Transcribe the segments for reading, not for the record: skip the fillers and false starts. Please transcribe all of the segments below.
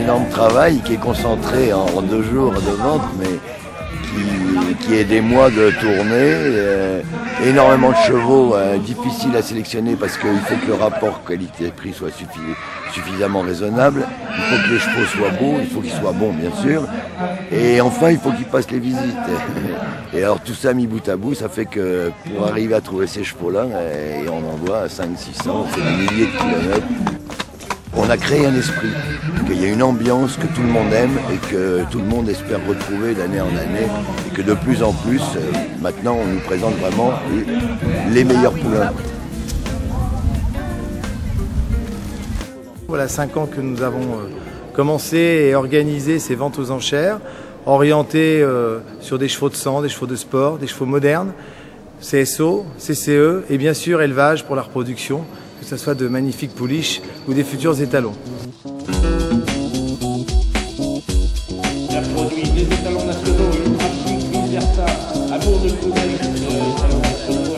énorme travail qui est concentré en 2 jours de vente, mais qui est des mois de tournée, énormément de chevaux, difficile à sélectionner parce qu'il faut que le rapport qualité-prix soit suffisamment raisonnable, il faut que les chevaux soient beaux, il faut qu'ils soient bons bien sûr, et enfin il faut qu'ils passent les visites. Et alors tout ça mis bout à bout, ça fait que pour arriver à trouver ces chevaux-là, et on en voit à 500-600, c'est des milliers de kilomètres. On a créé un esprit, qu'il y a une ambiance que tout le monde aime et que tout le monde espère retrouver d'année en année et que de plus en plus, maintenant, on nous présente vraiment les meilleurs poulains. Voilà 5 ans que nous avons commencé et organisé ces ventes aux enchères, orientées sur des chevaux de sang, des chevaux de sport, des chevaux modernes, CSO, CCE et bien sûr élevage pour la reproduction, que ce soit de magnifiques pouliches ou des futurs étalons. Il a produit des étalons nationaux, une trafic, une Versa, amour de Québec, étalons nationaux,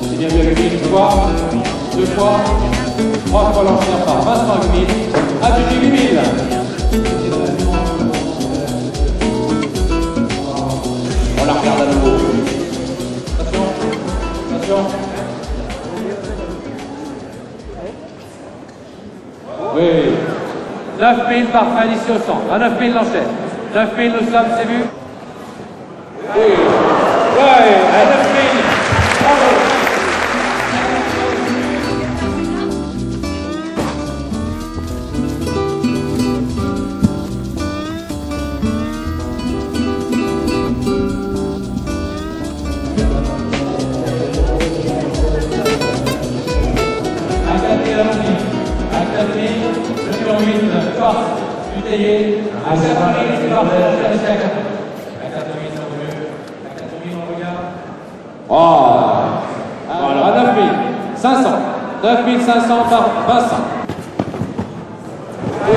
c'est bien vu avec 1 fois, 2 fois, 3 fois l'enchère par 25 000, à 18 000. On la regarde à nouveau. Oui. 9 000 par fin d'ici au centre. À 9 000 l'enchère. 9 000 nous sommes, c'est vu? Oui. Ouais, à 9 000. Bravo. À 7 000, c'est parfait, à 4 000, on regarde. Oh, alors à 9 500. 9 500 par Vincent. Oui.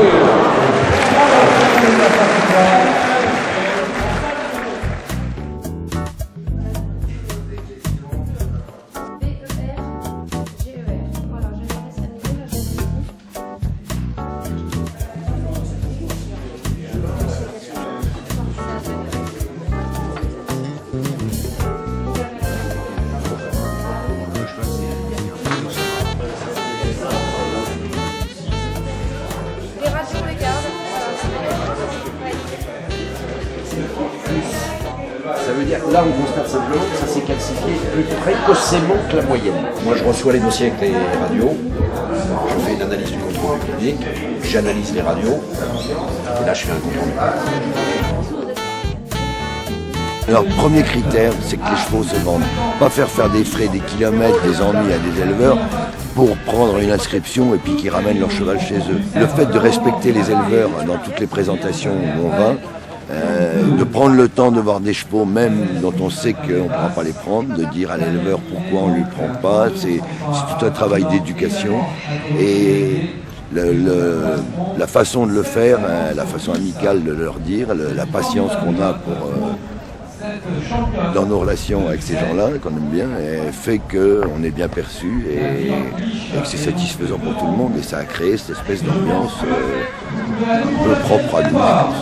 Ça veut dire que là, on constate simplement que ça s'est calcifié plus précocement que la moyenne. Moi, je reçois les dossiers avec les radios, je fais une analyse du contrôle clinique, j'analyse les radios, et là, je fais un contrôle. Alors, premier critère, c'est que les chevaux se vendent. Pas faire des frais, des kilomètres, des ennuis à des éleveurs pour prendre une inscription et puis qu'ils ramènent leur cheval chez eux. Le fait de respecter les éleveurs dans toutes les présentations où on va, de prendre le temps de voir des chevaux même dont on sait qu'on ne pourra pas les prendre, de dire à l'éleveur pourquoi on ne lui prend pas, c'est tout un travail d'éducation et la façon de le faire, la façon amicale de leur dire, la patience qu'on a dans nos relations avec ces gens-là, qu'on aime bien, fait qu'on est bien perçu et que c'est satisfaisant pour tout le monde et ça a créé cette espèce d'ambiance un peu propre à nous, je pense.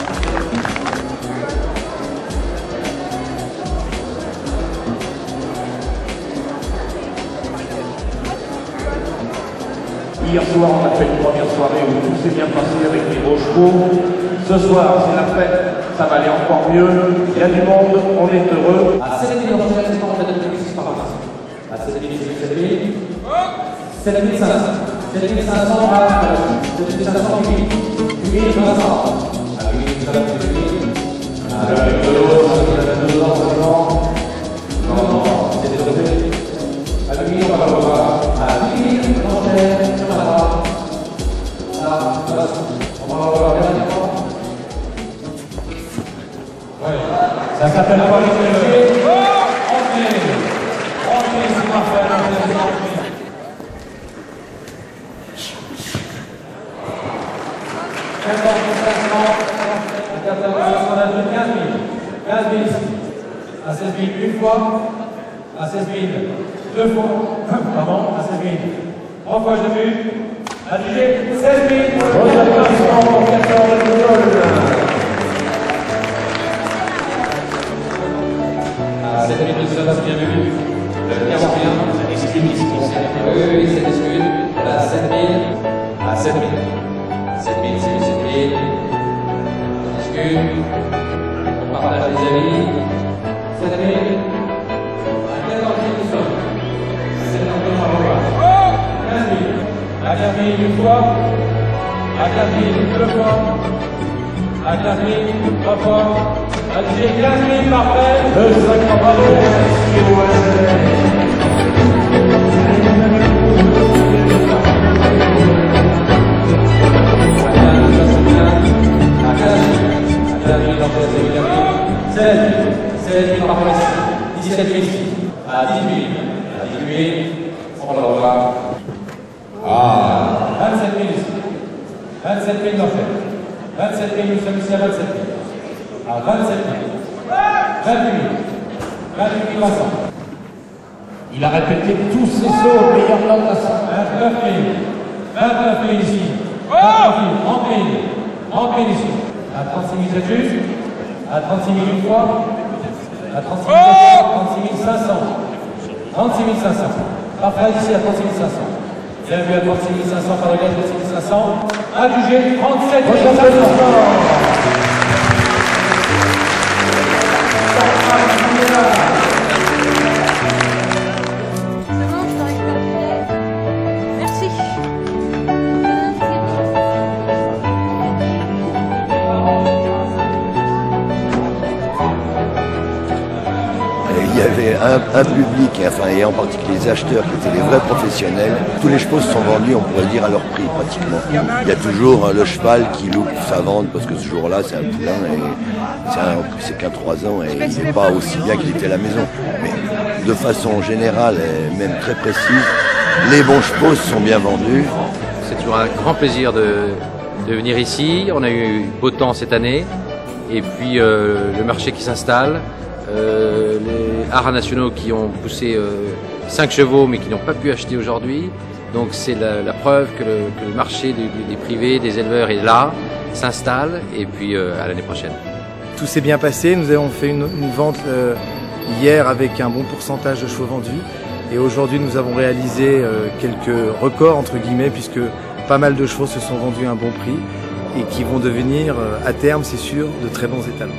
Hier soir, on a fait une première soirée où tout s'est bien passé avec les beaux chevaux. Ce soir, c'est la fête, ça va aller encore mieux. Il y a du monde, on est heureux. À 7 000 en fait, on a donné 6 par an. À 7 000, 7 000. 7 500. 7 500 à 7 500, 8 500. À 8 500, 8 à avec de l'eau, à 2 ans, non, c'est désolé. À 8 on va le voir. À 8 l'enchère. Ça s'appelle pas les clés. Rentrez, c'est parfait. À 16 000 une fois, à 16 000 deux fois, pardon, à 16 000. 3 fois je but. Adjugé 16 000. Bon applaudissements pour Castor de Boulogne. À 7 000 de Solas, bien vu. Le 41, excuse. Oui, c'est excuse. Voilà, 7 000. À 7 000. 7 000, c'est 7 000. Excuse. On partage les avis. 7 000. À 14 000 de Solas. C'est un peu revoir. 15 000. À 15 000 une fois. À 15 000 deux fois. À 15 000 trois fois. Adjugé 15 000, parfait. Le 5 bravo. À 17 000 ici. À 18 000. À 18 000. On va le revoir. Ah, 27 000 ici. 27 000 d'enfer. 27 000, nous sommes ici à 27 000. À 27 000. 28 000. 28 Vincent. Il a répété tous ses sauts au meilleur temps de la salle. 29 000. 29 000 ici. 29 000. 30 000. 30 000 ici. À 36 000 c'est juste. À 36 000 une fois. À 36 500. 36 500. Parfait ici à 36 500. Bien vu à 36 500 par le gars, 36 500. Adjugé 37 500. Il y avait un public, et en particulier les acheteurs qui étaient les vrais professionnels. Tous les chevaux se sont vendus, on pourrait dire, à leur prix pratiquement. Il y a toujours le cheval qui loupe sa vente parce que ce jour-là c'est un poulain et c'est qu'à 3 ans et il n'est pas aussi bien qu'il était à la maison. Mais de façon générale et même très précise, les bons chevaux se sont bien vendus. C'est toujours un grand plaisir de venir ici. On a eu beau temps cette année et puis le marché qui s'installe. Les haras nationaux qui ont poussé 5 chevaux mais qui n'ont pas pu acheter aujourd'hui. Donc c'est la preuve que le marché des privés, des éleveurs est là, s'installe et puis à l'année prochaine. Tout s'est bien passé, nous avons fait une vente hier avec un bon pourcentage de chevaux vendus et aujourd'hui nous avons réalisé quelques records entre guillemets puisque pas mal de chevaux se sont vendus à un bon prix et qui vont devenir à terme c'est sûr de très bons étalons.